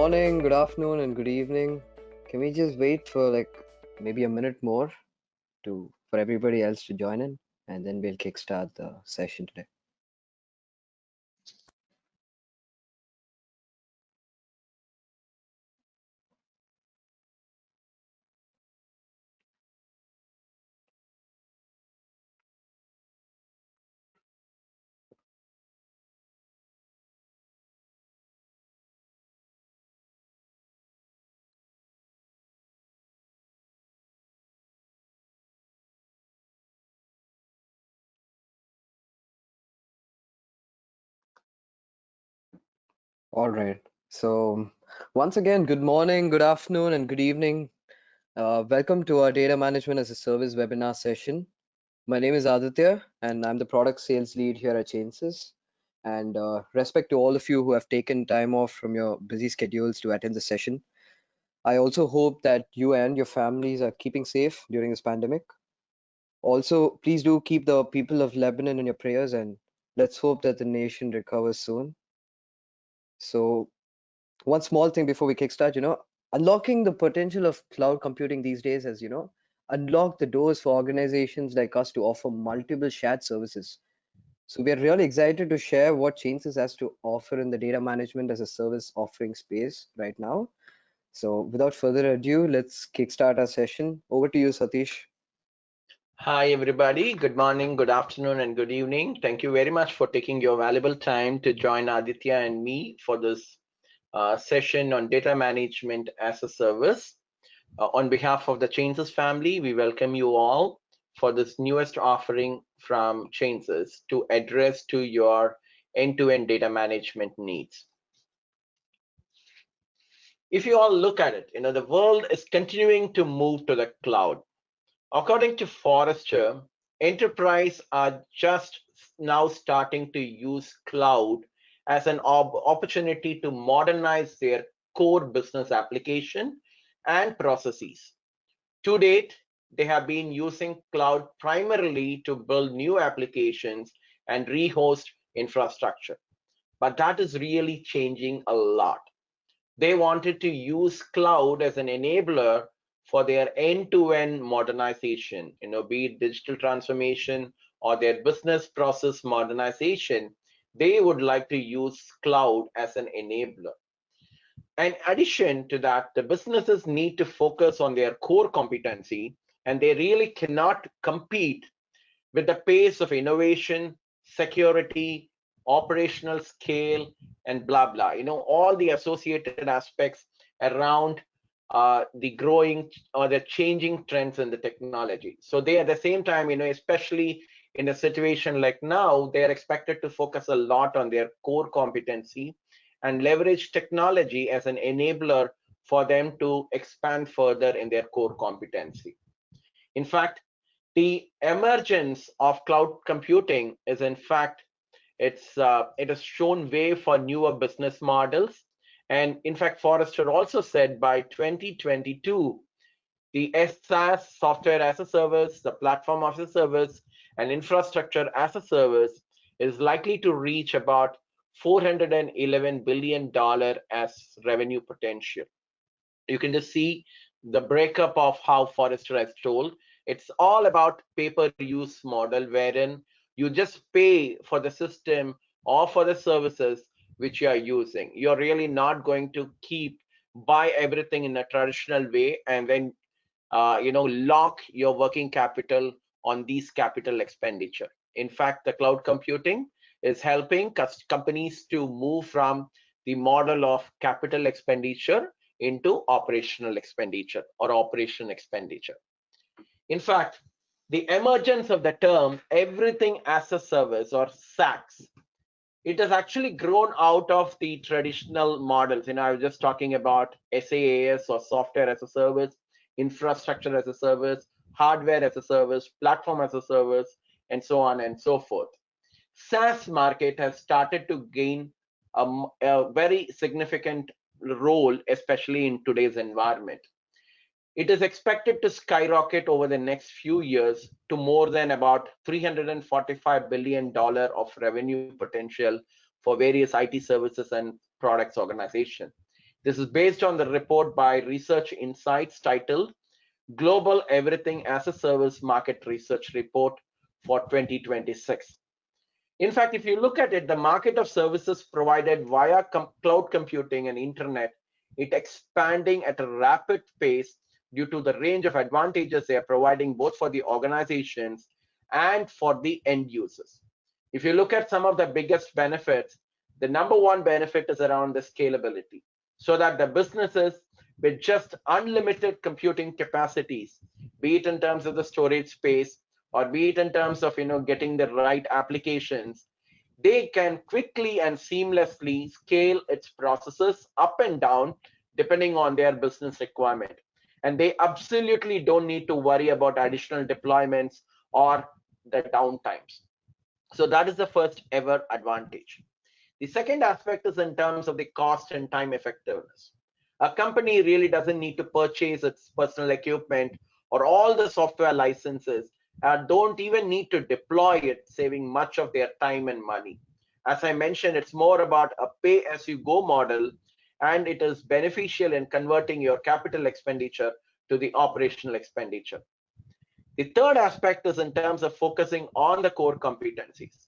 morning, good afternoon, and good evening. Can we just wait for maybe a minute more for everybody else to join in, and then we'll kickstart the session today. All right. So once again, good morning, good afternoon, and good evening. Welcome to our Data Management as a Service webinar session. My name is Aditya, and I'm the product sales lead here at ChainSys. And respect to all of you who have taken time off from your busy schedules to attend the session. I also hope that you and your families are keeping safe during this pandemic. Also, please do keep the people of Lebanon in your prayers, and let's hope that the nation recovers soon. So, one small thing before we kickstart, unlocking the potential of cloud computing these days has, unlocked the doors for organizations like us to offer multiple shared services. So, we are really excited to share what ChainSys has to offer in the data management as a service offering space right now. So, without further ado, let's kickstart our session. Over to you, Satish. Hi, everybody. Good morning, good afternoon, and good evening. Thank you very much for taking your valuable time to join Aditya and me for this session on data management as a service. On behalf of the ChainSys family, we welcome you all for this newest offering from ChainSys to address to your end-to-end data management needs. If you all look at it, the world is continuing to move to the cloud. According to Forrester, enterprises are just now starting to use cloud as an opportunity to modernize their core business application and processes. To date, they have been using cloud primarily to build new applications and rehost infrastructure. But that is really changing a lot. They wanted to use cloud as an enabler for their end-to-end modernization, be it digital transformation or their business process modernization. They would like to use cloud as an enabler. In addition to that, the businesses need to focus on their core competency, and they really cannot compete with the pace of innovation, security, operational scale, and blah, blah, all the associated aspects around the growing or the changing trends in the technology. So they at the same time, especially in a situation like now, they are expected to focus a lot on their core competency and leverage technology as an enabler for them to expand further in their core competency. In fact, the emergence of cloud computing is in fact it has shown way for newer business models, and in fact Forrester also said by 2022 the SaaS, software as a service, the platform as a service, and infrastructure as a service is likely to reach about $411 billion as revenue potential. You can just see the breakup of how Forrester has told. It's all about pay-per-use model, wherein you just pay for the system or for the services which you are using. You're really not going to buy everything in a traditional way and then lock your working capital on these capital expenditure. In fact, the cloud computing is helping companies to move from the model of capital expenditure into operational expenditure or operation expenditure. In fact, the emergence of the term everything as a service or SaaS, it has actually grown out of the traditional models. I was just talking about SaaS or software as a service, infrastructure as a service, hardware as a service, platform as a service, and so on and so forth. SaaS market has started to gain a very significant role, especially in today's environment. It is expected to skyrocket over the next few years to more than about $345 billion of revenue potential for various IT services and products organization. This is based on the report by Research Insights titled Global Everything as a Service Market Research Report for 2026. In fact, if you look at it, the market of services provided via cloud computing and internet, it expanding at a rapid pace due to the range of advantages they are providing both for the organizations and for the end users. If you look at some of the biggest benefits, the number one benefit is around the scalability, so that the businesses with just unlimited computing capacities, be it in terms of the storage space or be it in terms of getting the right applications, they can quickly and seamlessly scale its processes up and down depending on their business requirement, and they absolutely don't need to worry about additional deployments or the downtimes. So that is the first ever advantage. The second aspect is in terms of the cost and time effectiveness. A company really doesn't need to purchase its personal equipment or all the software licenses, don't even need to deploy it, saving much of their time and money. As I mentioned, it's more about a pay as you go model, and it is beneficial in converting your capital expenditure to the operational expenditure. The third aspect is in terms of focusing on the core competencies.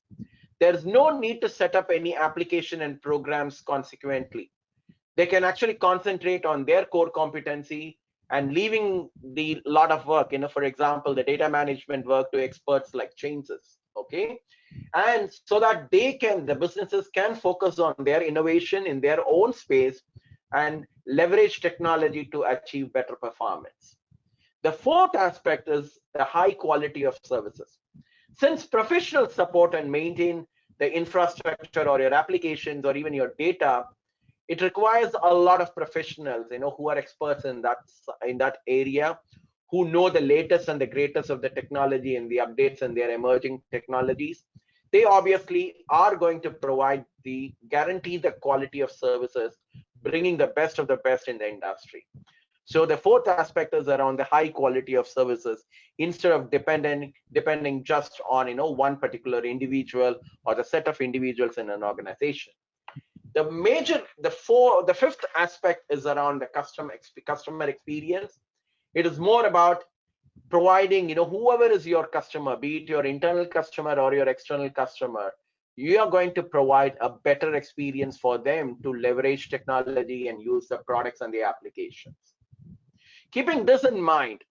There's no need to set up any application and programs consequently. They can actually concentrate on their core competency and leaving the lot of work, for example, the data management work to experts like ChainSys, okay? And so that the businesses can focus on their innovation in their own space and leverage technology to achieve better performance. The fourth aspect is the high quality of services. Since professional support and maintain the infrastructure or your applications or even your data, it requires a lot of professionals, who are experts in that area, who know the latest and the greatest of the technology and the updates and their emerging technologies. They obviously are going to provide guarantee the quality of services, bringing the best of the best in the industry. So the fourth aspect is around the high quality of services instead of depending just on one particular individual or the set of individuals in an organization. The fifth aspect is around the customer experience. It is more about providing, whoever is your customer, be it your internal customer or your external customer, you are going to provide a better experience for them to leverage technology and use the products and the applications. Keeping this in mind,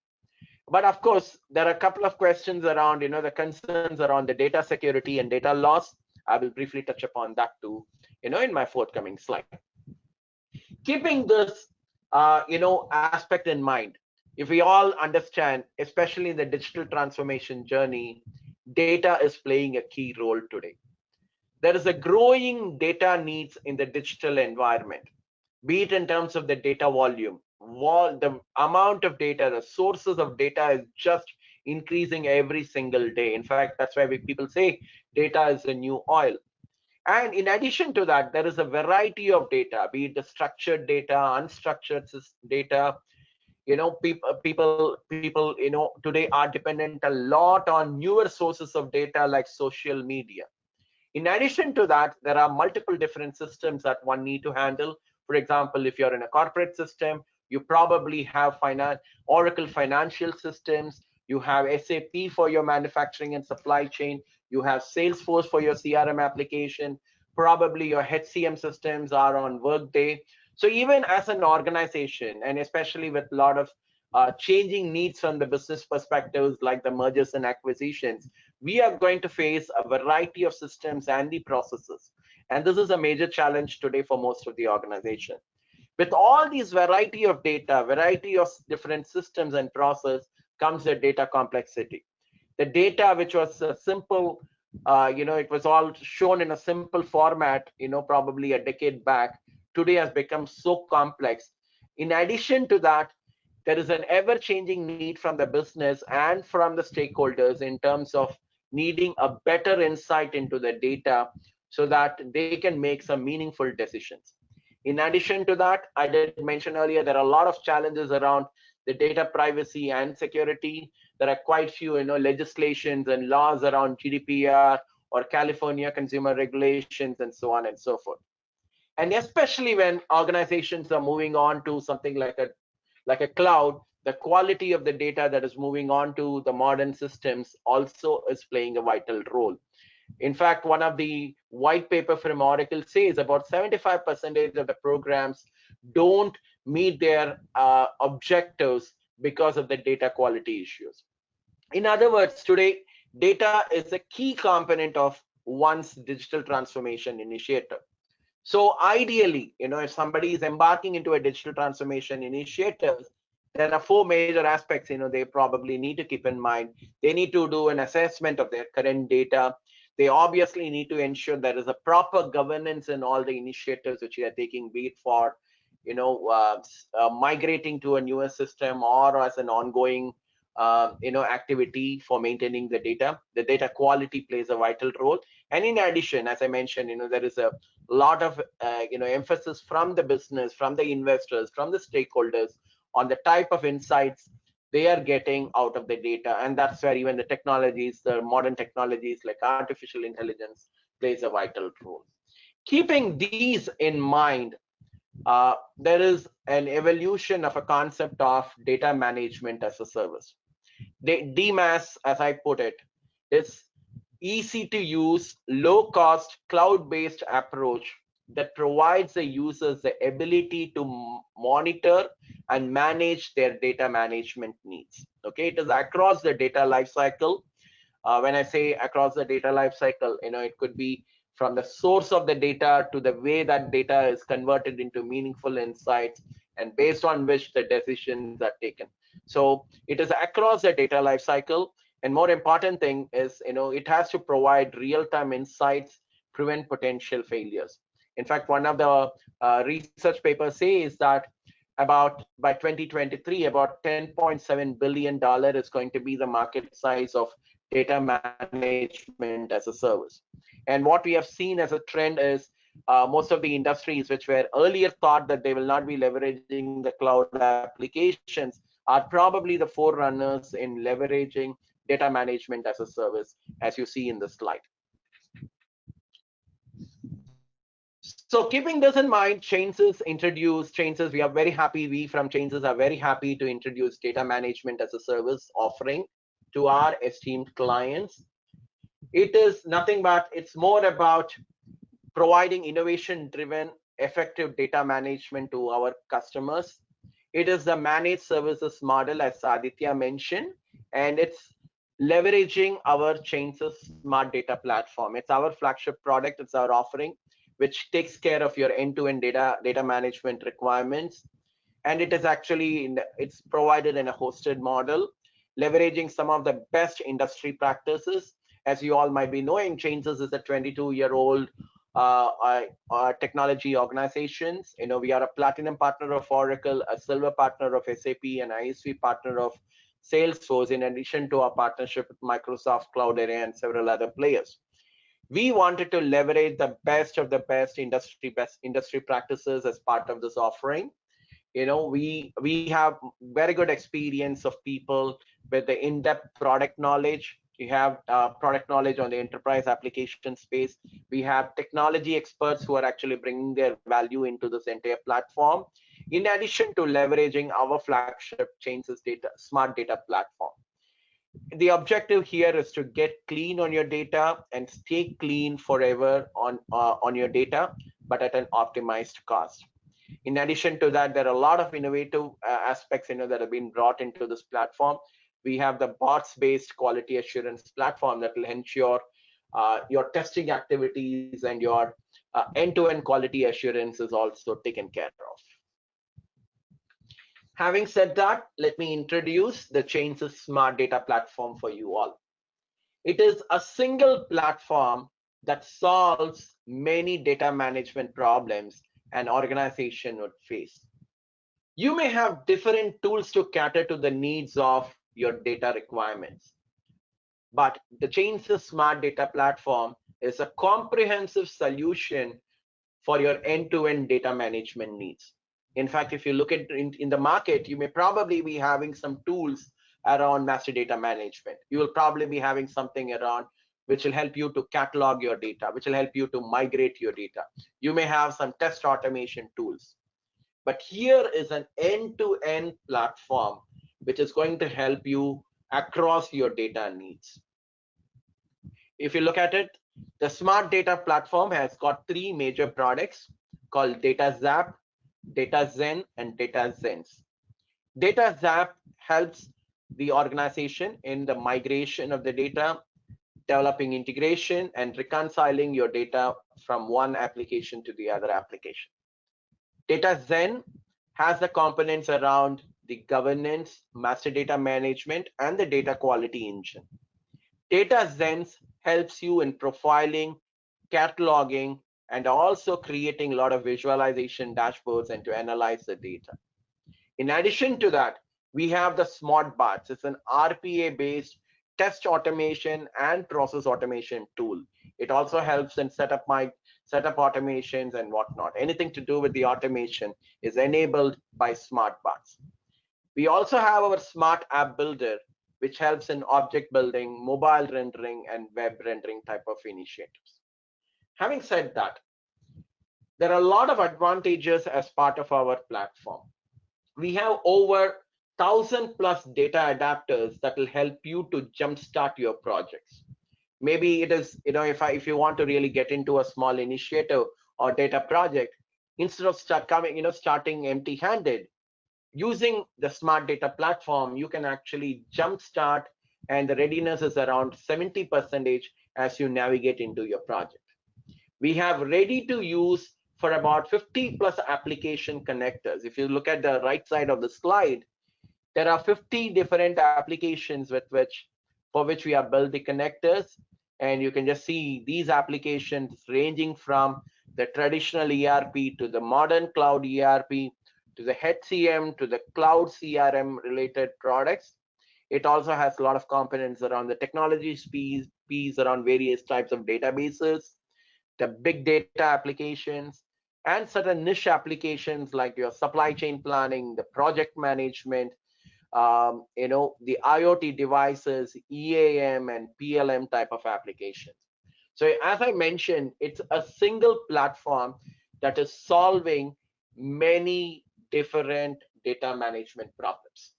but of course, there are a couple of questions around, the concerns around the data security and data loss. I will briefly touch upon that too, in my forthcoming slide. Keeping this, aspect in mind, if we all understand, especially in the digital transformation journey, data is playing a key role today. There is a growing data needs in the digital environment, be it in terms of the data volume, the amount of data, the sources of data is just increasing every single day. In fact, that's why people say data is the new oil. And in addition to that, there is a variety of data, be it the structured data, unstructured data. People today are dependent a lot on newer sources of data like social media. In addition to that, there are multiple different systems that one need to handle. For example, if you're in a corporate system, you probably have Oracle financial systems, you have SAP for your manufacturing and supply chain, you have Salesforce for your CRM application, probably your HCM systems are on Workday. So even as an organization, and especially with a lot of changing needs from the business perspectives like the mergers and acquisitions, we are going to face a variety of systems and the processes. And this is a major challenge today for most of the organization. With all these variety of data, variety of different systems and process comes the data complexity. The data, which was a simple, it was all shown in a simple format, probably a decade back, today has become so complex. In addition to that, there is an ever-changing need from the business and from the stakeholders in terms of needing a better insight into the data so that they can make some meaningful decisions. In addition to that, I did mention earlier, there are a lot of challenges around the data privacy and security. There are quite few legislations and laws around GDPR or California consumer regulations and so on and so forth. And especially when organizations are moving on to something like a cloud, the quality of the data that is moving on to the modern systems also is playing a vital role. In fact, one of the white paper from Oracle says about 75% of the programs don't meet their objectives because of the data quality issues. In other words, today, data is a key component of one's digital transformation initiative. So ideally, if somebody is embarking into a digital transformation initiative, there are four major aspects, they probably need to keep in mind. They need to do an assessment of their current data. They obviously need to ensure there is a proper governance in all the initiatives which they are taking, be it for, migrating to a newer system or as an ongoing, activity for maintaining the data. The data quality plays a vital role. And in addition, as I mentioned, there is a lot of emphasis from the business, from the investors, from the stakeholders on the type of insights they are getting out of the data. And that's where even the technologies, the modern technologies like artificial intelligence plays a vital role. Keeping these in mind, there is an evolution of a concept of data management as a service. The DMaaS, as I put it, is easy to use, low cost, cloud based approach that provides the users the ability to monitor and manage their data management needs. Okay, it is across the data lifecycle. When I say across the data lifecycle, it could be from the source of the data to the way that data is converted into meaningful insights and based on which the decisions are taken. So it is across the data lifecycle. And more important thing is, it has to provide real-time insights, prevent potential failures. In fact, one of the research papers says that about by 2023, about $10.7 billion is going to be the market size of data management as a service. And what we have seen as a trend is most of the industries which were earlier thought that they will not be leveraging the cloud applications are probably the forerunners in leveraging data management as a service, as you see in the slide. So keeping this in mind, ChainSys, we are very happy, we from ChainSys are very happy to introduce data management as a service offering to our esteemed clients. It is nothing but, it's more about providing innovation driven effective data management to our customers. It is the managed services model, as Aditya mentioned, and it's leveraging our ChainSys smart data platform. It's our flagship product, it's our offering, which takes care of your end-to-end data management requirements. And it is actually it's provided in a hosted model, leveraging some of the best industry practices. As you all might be knowing, ChainSys is a 22-year-old technology organizations. We are a platinum partner of Oracle, a silver partner of SAP, and ISV partner of Salesforce, in addition to our partnership with Microsoft, Cloudera, and several other players. We wanted to leverage the best of the best industry practices as part of this offering. We have very good experience of people with the in-depth product knowledge. We have product knowledge on the enterprise application space. We have technology experts who are actually bringing their value into this entire platform, in addition to leveraging our flagship ChainSys smart data platform. The objective here is to get clean on your data and stay clean forever on your data, but at an optimized cost. In addition to that, there are a lot of innovative aspects that have been brought into this platform. We have the bots-based quality assurance platform that will ensure your testing activities and your end-to-end quality assurance is also taken care of. Having said that, let me introduce the ChainSys Smart Data Platform for you all. It is a single platform that solves many data management problems an organization would face. You may have different tools to cater to the needs of your data requirements, but the ChainSys Smart Data Platform is a comprehensive solution for your end-to-end data management needs. In fact, if you look at in the market, you may probably be having some tools around master data management. You will probably be having something around which will help you to catalog your data, which will help you to migrate your data. You may have some test automation tools. But here is an end-to-end platform which is going to help you across your data needs. If you look at it, the smart data platform has got three major products called Data Zap, Data Zen, and Data Zens. Data Zap helps the organization in the migration of the data, developing integration, and reconciling your data from one application to the other application. Data Zen has the components around the governance, master data management, and the data quality engine. Data Zen helps you in profiling, cataloging, and also creating a lot of visualization dashboards and to analyze the data. In addition to that, we have the smart bots. It's an RPA based test automation and process automation tool. It also helps in setup automations and whatnot. Anything to do with the automation is enabled by smart bots. We also have our smart app builder, which helps in object building, mobile rendering, and web rendering type of initiatives. Having said that, there are a lot of advantages as part of our platform. We have over 1,000+ data adapters that will help you to jumpstart your projects. Maybe it is, if you want to really get into a small initiative or data project, instead of starting empty-handed, using the smart data platform, you can actually jumpstart, and the readiness is around 70% as you navigate into your project. We have ready to use for about 50+ application connectors. If you look at the right side of the slide, there are 50 different applications for which we have built the connectors, and you can just see these applications ranging from the traditional ERP to the modern cloud ERP to the HCM to the cloud CRM related products. It also has a lot of components around the technology piece around various types of databases, the big data applications, and certain niche applications like your supply chain planning, the project management, the IoT devices, EAM and PLM type of applications. So as I mentioned, it's a single platform that is solving many different data management problems.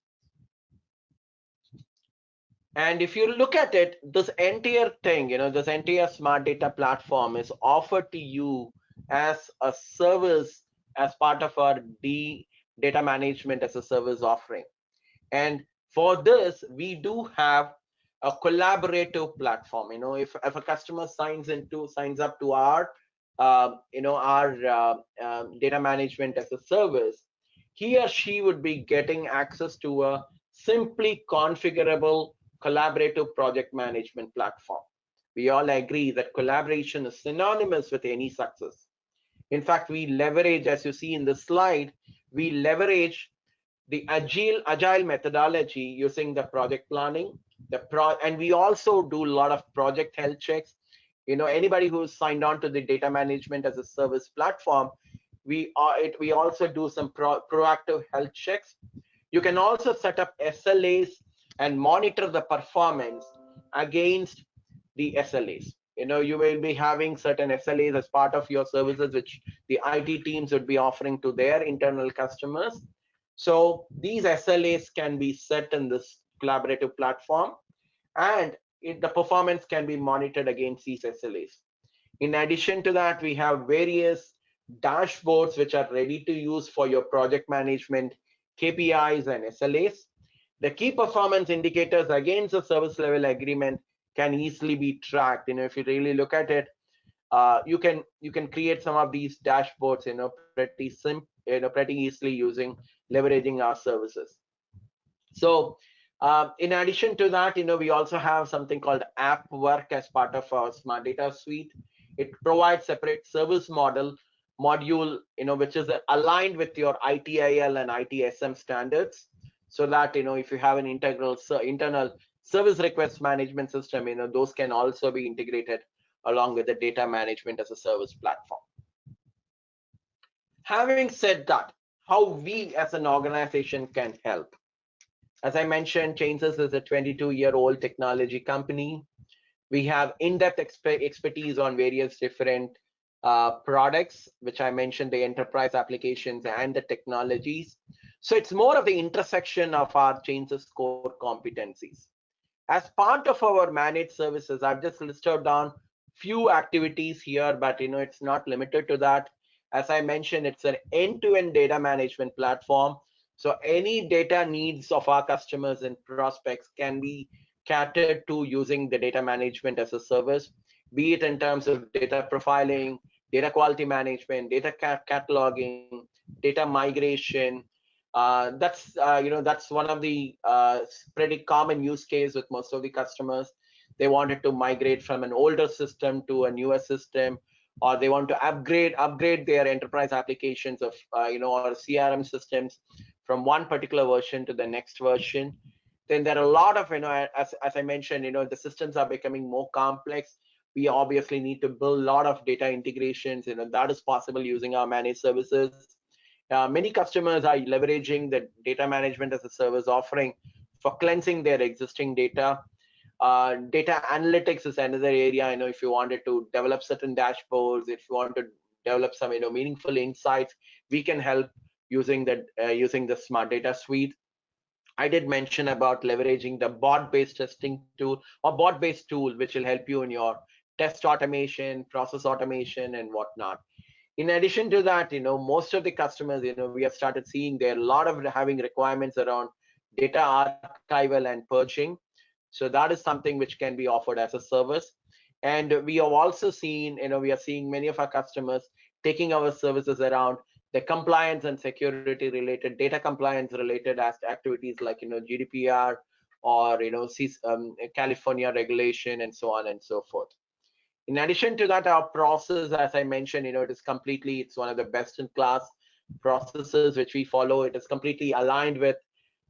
And if you look at it, this entire thing, this entire smart data platform is offered to you as a service as part of our data management as a service offering. And for this, we do have a collaborative platform. If a customer signs up to our data management as a service, he or she would be getting access to a simply configurable collaborative project management platform. We all agree that collaboration is synonymous with any success. In fact, we leverage, as you see in the slide, we leverage the agile methodology using the project planning, and we also do a lot of project health checks. Anybody who's signed on to the data management as a service platform, we also do some proactive health checks. You can also set up SLAs and monitor the performance against the SLAs. You will be having certain SLAs as part of your services, which the IT teams would be offering to their internal customers. So these SLAs can be set in this collaborative platform, and the performance can be monitored against these SLAs. In addition to that, we have various dashboards which are ready to use for your project management KPIs and SLAs. The key performance indicators against the service level agreement can easily be tracked. If you really look at it, you can create some of these dashboards, pretty easily leveraging our services. So in addition to that, we also have something called app work as part of our smart data suite. It provides separate service module, which is aligned with your ITIL and ITSM standards, so that if you have an internal service request management system, those can also be integrated along with the data management as a service platform. Having said that, how we as an organization can help. As I mentioned, ChainSys is a 22-year-old technology company. We have in-depth expertise on various different products, which I mentioned, the enterprise applications and the technologies. So it's more of the intersection of our ChainSys core competencies. As part of our managed services, I've just listed down few activities here, but it's not limited to that. As I mentioned, it's an end-to-end data management platform. So any data needs of our customers and prospects can be catered to using the data management as a service, be it in terms of data profiling, data quality management, data cataloging, data migration. That's one of the pretty common use case with most of the customers. They wanted to migrate from an older system to a newer system, or they want to upgrade their enterprise applications of or CRM systems from one particular version to the next version. Then there are a lot of, as I mentioned, the systems are becoming more complex. We obviously need to build a lot of data integrations, that is possible using our managed services. Many customers are leveraging the data management as a service offering for cleansing their existing data. Data analytics is another area. If you wanted to develop certain dashboards, if you want to develop some meaningful insights, we can help using the smart data suite. I did mention about leveraging the bot-based testing tool or bot-based tool, which will help you in your test automation, process automation, and whatnot. In addition to that, most of the customers, we have started seeing there a lot of having requirements around data archival and purging. So that is something which can be offered as a service. And we have also seen, we are seeing many of our customers taking our services around the compliance and security related, data compliance related as activities like GDPR or California regulation and so on and so forth. In addition to that, our process, as I mentioned, it's one of the best in class processes which we follow. It is completely aligned with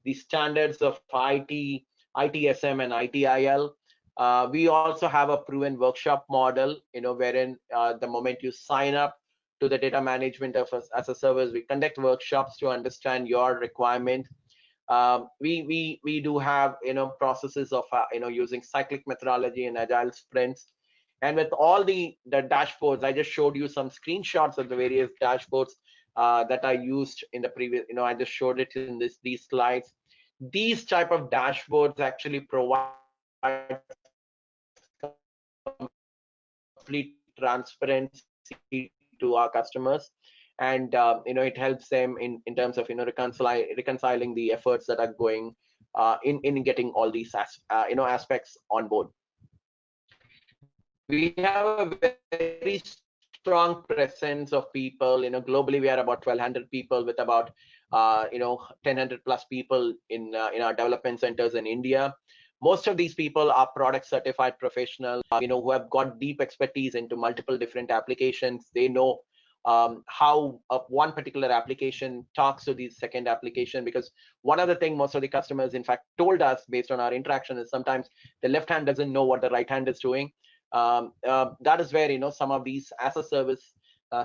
the standards of ITSM and ITIL. We also have a proven workshop model, wherein the moment you sign up to the data management of us as a service, we conduct workshops to understand your requirement. We do have processes of using cyclic methodology and agile sprints. And with all the dashboards, I just showed you some screenshots of the various dashboards that I used in the previous, I just showed it in these slides. These type of dashboards actually provide complete transparency to our customers, and it helps them in terms of reconciling the efforts that are going in getting all these aspects on board. We have a very strong presence of people. Globally, we are about 1,200 people with about 1,000+ people in our development centers in India. Most of these people are product certified professionals, who have got deep expertise into multiple different applications. They know how one particular application talks to the second application, because one of the things most of the customers in fact told us based on our interaction is sometimes the left hand doesn't know what the right hand is doing. That is where some of these as a service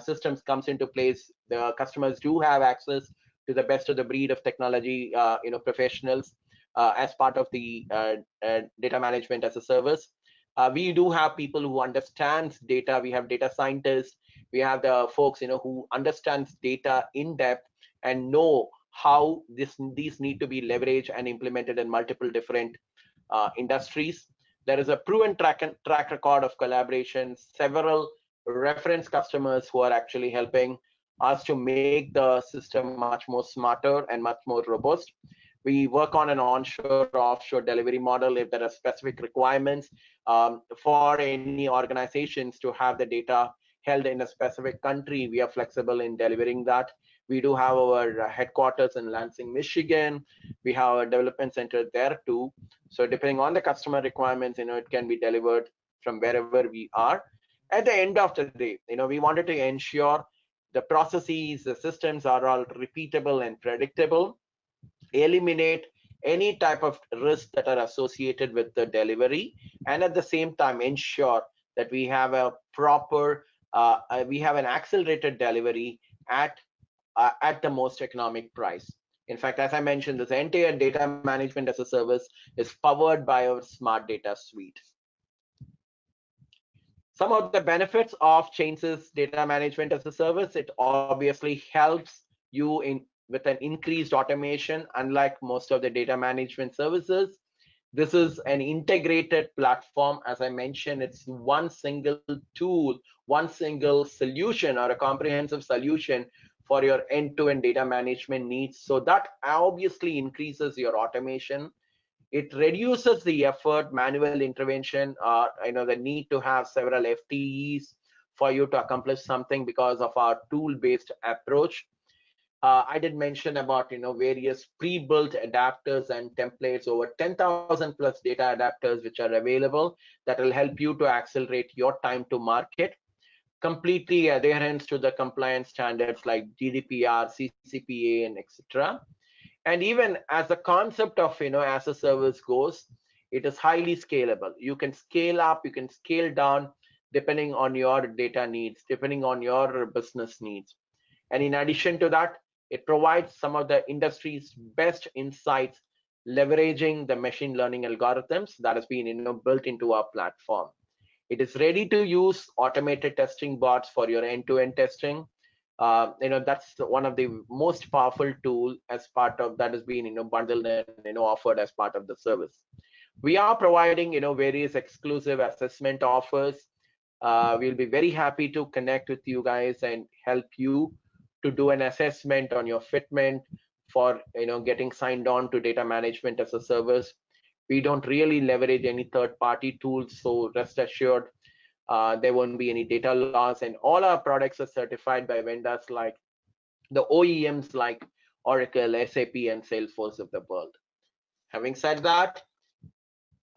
systems comes into place. The customers do have access to the best of the breed of technology professionals as part of the data management as a service. We do have people who understands data. We have data scientists. We have the folks who understands data in depth and know how these need to be leveraged and implemented in multiple different industries. There is a proven track record of collaboration, several reference customers who are actually helping us to make the system much more smarter and much more robust. We work on an onshore offshore delivery model if there are specific requirements for any organizations to have the data held in a specific country. We are flexible in delivering that. We do have our headquarters in Lansing, Michigan. We have a development center there too. So depending on the customer requirements, it can be delivered from wherever we are. At the end of the day, we wanted to ensure the processes, the systems are all repeatable and predictable, eliminate any type of risk that are associated with the delivery, and at the same time ensure that we have a proper we have an accelerated delivery at the most economic price. In fact, as I mentioned, this entire data management as a service is powered by our smart data suite. Some of the benefits of ChainSys data management as a service, it obviously helps you in with an increased automation. Unlike most of the data management services, this is an integrated platform. As I mentioned, it's one single tool, one single solution, or a comprehensive solution for your end-to-end data management needs. So that obviously increases your automation. It reduces the effort, manual intervention, the need to have several FTEs for you to accomplish something because of our tool-based approach. I did mention about various pre-built adapters and templates, over 10,000 plus data adapters which are available that will help you to accelerate your time to market, completely adherence to the compliance standards like GDPR, CCPA, and etc. And even as the concept of as a service goes, it is highly scalable. You can scale up, you can scale down depending on your data needs, depending on your business needs. And in addition to that, it provides some of the industry's best insights, leveraging the machine learning algorithms that has been built into our platform. It is ready to use automated testing bots for your end-to-end testing. That's one of the most powerful tool as part of that has been bundled and offered as part of the service. We are providing various exclusive assessment offers. We'll be very happy to connect with you guys and help you to do an assessment on your fitment for getting signed on to data management as a service. We don't really leverage any third-party tools, so rest assured there won't be any data loss, and all our products are certified by vendors like the OEMs like Oracle, SAP, and Salesforce of the world. Having said that,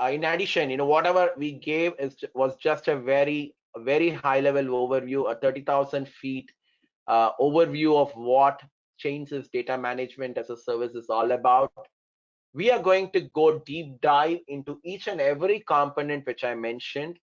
in addition, whatever we gave was just a very high level overview, a 30,000 feet overview of what ChainSys data management as a service is all about. We are going to go deep dive into each and every component which I mentioned,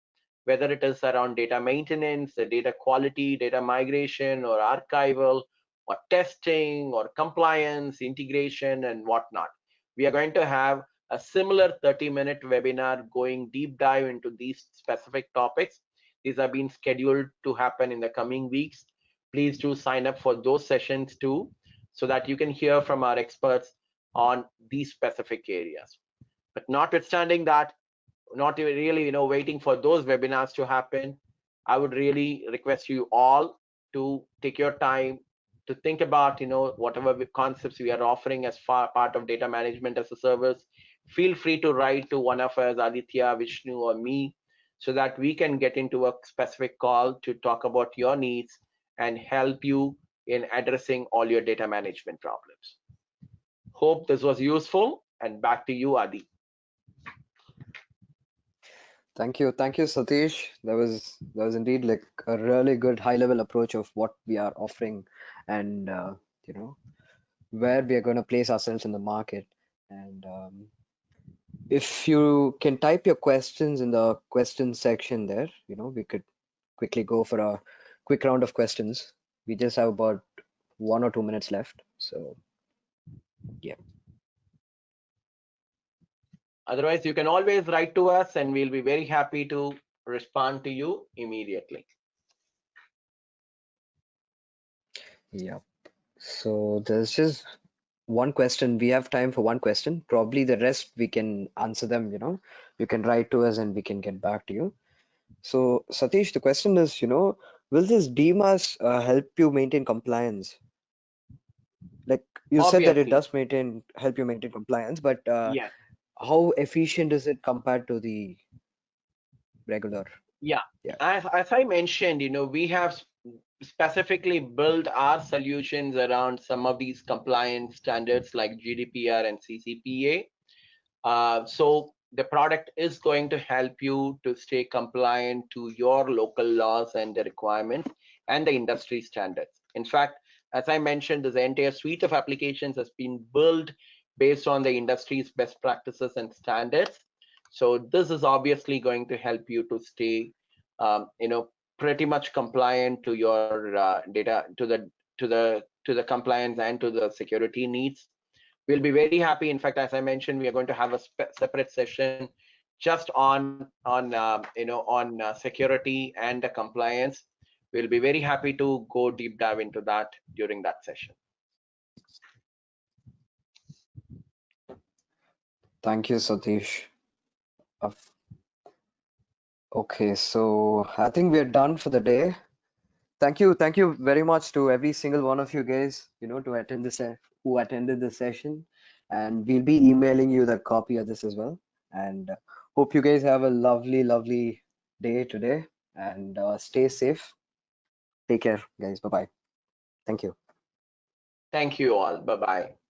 whether it is around data maintenance, data quality, data migration, or archival, or testing, or compliance, integration, and whatnot. We are going to have a similar 30-minute webinar going deep dive into these specific topics. These are being scheduled to happen in the coming weeks. Please do sign up for those sessions too, so that you can hear from our experts on these specific areas. But notwithstanding that, not really waiting for those webinars to happen, I would really request you all to take your time to think about whatever concepts we are offering as part of data management as a service. Feel free to write to one of us, Aditya, Vishnu, or me, so that we can get into a specific call to talk about your needs and help you in addressing all your data management problems. Hope this was useful, and back to you, Adi. Thank you, Satish. That was indeed like a really good high-level approach of what we are offering, and you know where we are going to place ourselves in the market. And if you can type your questions in the question section there, we could quickly go for a quick round of questions. We just have about 1 or 2 minutes left, so yeah. Otherwise, you can always write to us and we'll be very happy to respond to you immediately. Yeah. So there's just one question. We have time for one question. Probably the rest we can answer them, you can write to us and we can get back to you. So Satish, the question is, will this DMaaS help you maintain compliance? Like you said that it Obviously, does help you maintain compliance, but yes. how efficient is it compared to the regular? Yeah. Yeah. As I mentioned, we have specifically built our solutions around some of these compliance standards like GDPR and CCPA. So the product is going to help you to stay compliant to your local laws and the requirements and the industry standards. In fact, as I mentioned, this entire suite of applications has been built based on the industry's best practices and standards. So this is obviously going to help you to stay, pretty much compliant to your data, to the compliance and to the security needs. We'll be very happy. In fact, as I mentioned, we are going to have a separate session just on security and the compliance. We'll be very happy to go deep dive into that during that session. Thank you, Satish. Uh, Okay, so I think we're done for the day. Thank you very much to every single one of you guys, to attend who attended the session, and we'll be emailing you the copy of this as well. And hope you guys have a lovely, lovely day today, and stay safe. Take care, guys. Bye bye. Thank you. Thank you all. Bye bye.